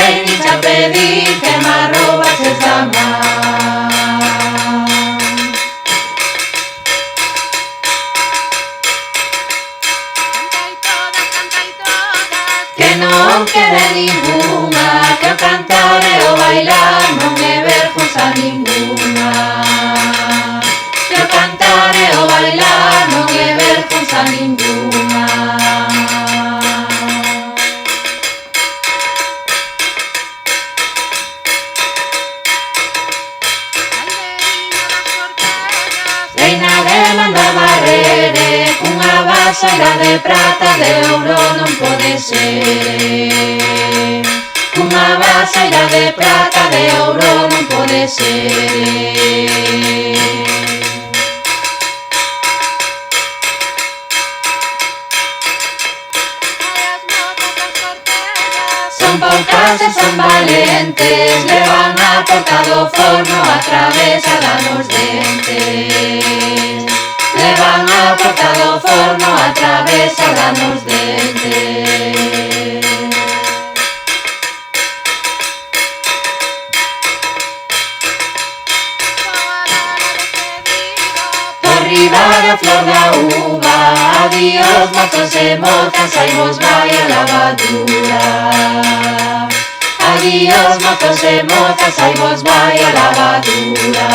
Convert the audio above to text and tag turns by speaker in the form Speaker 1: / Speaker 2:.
Speaker 1: Veñiche a pedir que me arrobaches da man. Que non quede ninguna, que o cantar e o bailar non é vergonza ninguna. Que o cantar e o bailar non é vergonza ninguna. Reina de Mandamarrere, cunha vasoira de prata, de ouro non pode ser. Cunha vasoira de prata, de ouro non pode ser. Son poucas e son valentes, levan a porta do forno atravesada nos dentes. Levan a porta do forno atravesada nos dentes. Por riba da flor da uva, adiós mozos e mozas, aí vos vai a lavadura. Adiós mozos e mozas, aí vos vai a lavadura.